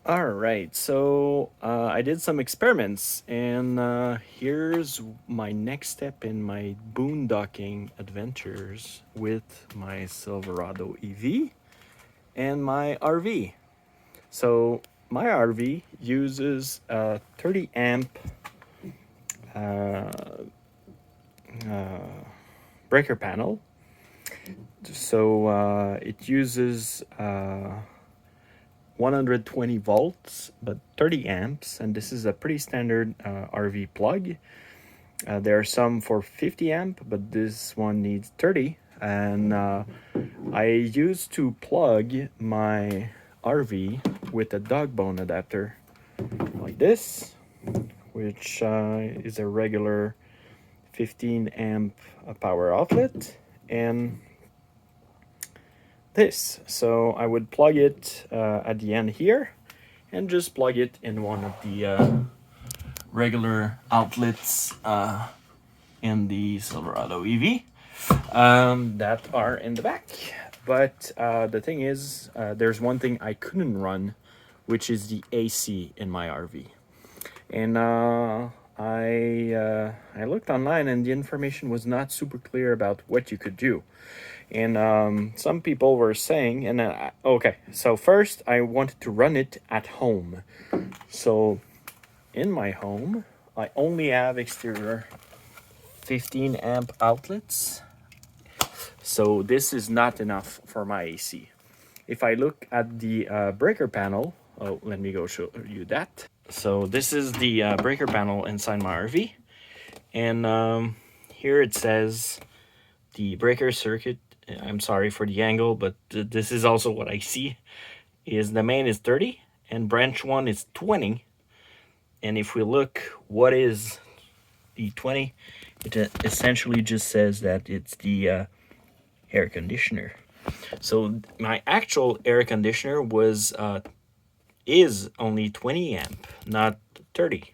All right, so I did some experiments, and here's my next step in my boondocking adventures with my Silverado EV and my RV. So, my RV uses a 30 amp breaker panel. So, it uses 120 volts, but 30 amps, and this is a pretty standard RV plug. There are some for 50 amp, but this one needs 30. And I used to plug my RV with a dog bone adapter like this, which is a regular 15 amp power outlet, and this. So I would plug it at the end here and just plug it in one of the regular outlets in the Silverado EV that are in the back. But the thing is, there's one thing I couldn't run, which is the AC in my RV. And I looked online, and the information was not super clear about what you could do. And some people were saying, and okay, so first I wanted to run it at home. So in my home, I only have exterior 15 amp outlets. So this is not enough for my AC. If I look at the breaker panel, oh, let me go show you that. So this is the breaker panel inside my RV. And here it says the breaker circuit. I'm sorry for the angle, but this is also what I see. Is the main is 30 and branch 1 is 20. And if we look what is the 20, it essentially just says that it's the air conditioner. So my actual air conditioner is only 20 amp, not 30.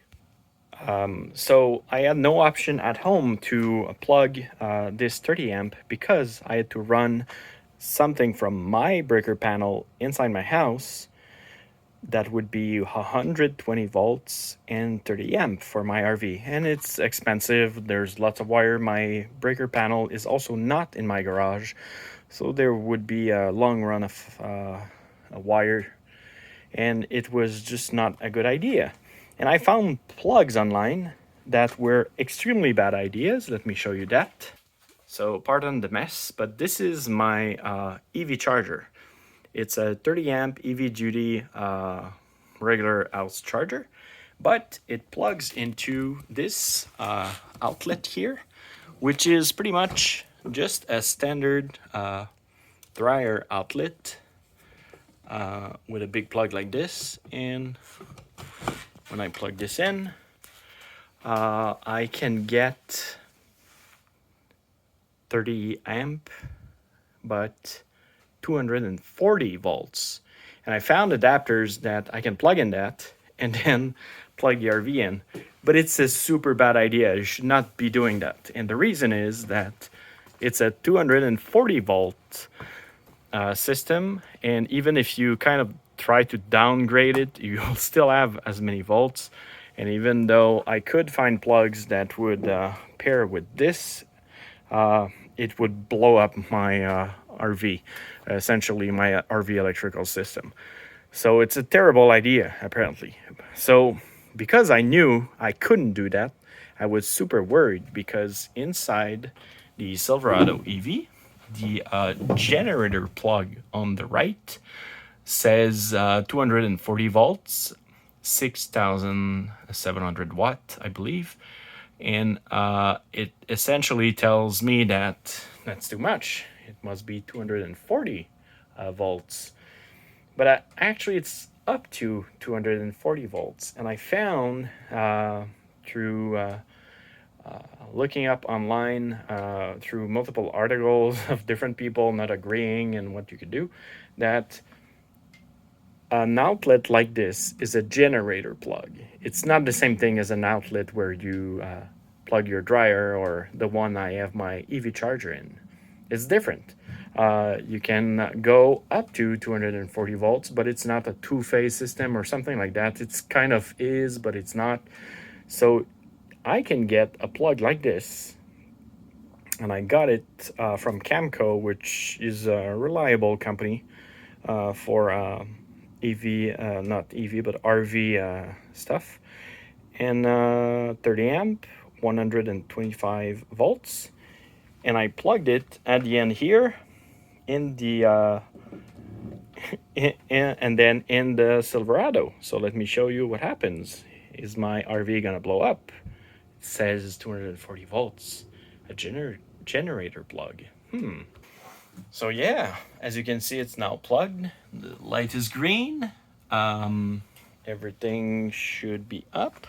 So I had no option at home to plug this 30 amp because I had to run something from my breaker panel inside my house that would be 120 volts and 30 amp for my RV. And it's expensive. There's lots of wire. My breaker panel is also not in my garage. So there would be a long run of a wire. And it was just not a good idea. And I found plugs online that were extremely bad ideas. Let me show you that. So pardon the mess, but this is my EV charger. It's a 30 amp EV duty regular house charger, but it plugs into this outlet here, which is pretty much just a standard dryer outlet with a big plug like this. And when I plug this in, I can get 30 amp, but 240 volts. And I found adapters that I can plug in that and then plug the RV in. But it's a super bad idea. You should not be doing that. And the reason is that it's a 240 volt system. And even if you kind of try to downgrade it, you'll still have as many volts. And even though I could find plugs that would pair with this, it would blow up my RV, essentially my RV electrical system. So it's a terrible idea, apparently. So because I knew I couldn't do that, I was super worried because inside the Silverado EV, the generator plug on the right says 240 volts, 6,700 watt, I believe. And it essentially tells me that that's too much. It must be 240 volts. But actually, it's up to 240 volts. And I found through looking up online, through multiple articles of different people not agreeing and what you could do, that an outlet like this is a generator plug. It's not the same thing as an outlet where you plug your dryer or the one I have my EV charger in. It's different. You can go up to 240 volts, but it's not a two-phase system or something like that. It's kind of is, but it's not. So I can get a plug like this, and I got it from Camco, which is a reliable company for EV, not EV, but RV stuff. And 30 amp, 125 volts. And I plugged it at the end here in the and then in the Silverado. So let me show you what happens. Is my RV gonna blow up? It says 240 volts, a generator plug. So yeah, as you can see, it's now plugged. The light is green. Everything should be up,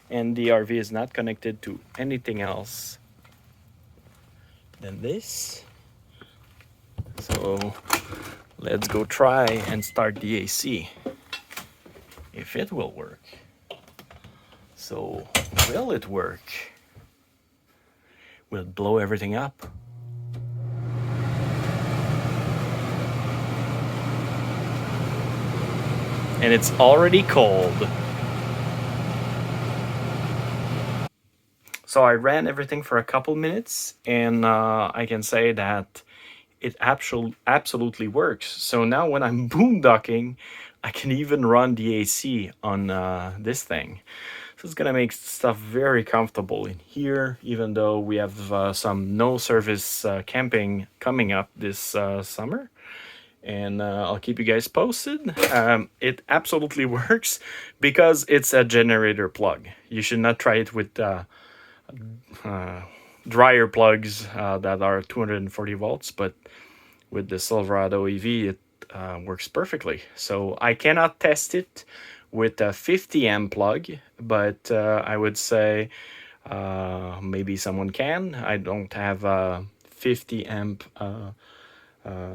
and the RV is not connected to anything else than this. So let's go try and start the AC, if it will work. So will it work? Will it blow everything up? And it's already cold. So I ran everything for a couple minutes, and I can say that it absolutely works. So now when I'm boondocking, I can even run the AC on this thing. So it's gonna make stuff very comfortable in here, even though we have some no service camping coming up this summer. And I'll keep you guys posted. It absolutely works because it's a generator plug. You should not try it with dryer plugs that are 240 volts, but with the Silverado EV, it works perfectly. So I cannot test it with a 50 amp plug, but I would say maybe someone can. I don't have a 50 amp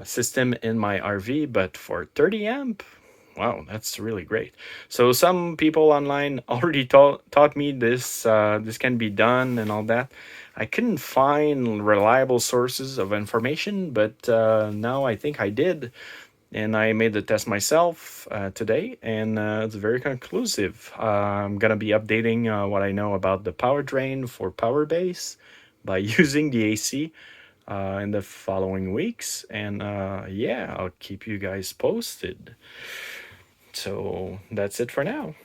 system in my RV, but for 30 amp, wow, that's really great. So some people online already taught me this this can be done and all that. I couldn't find reliable sources of information, but now I think I did, and I made the test myself today, and it's very conclusive. I'm gonna be updating what I know about the power drain for power base by using the AC in the following weeks, and yeah, I'll keep you guys posted. So that's it for now.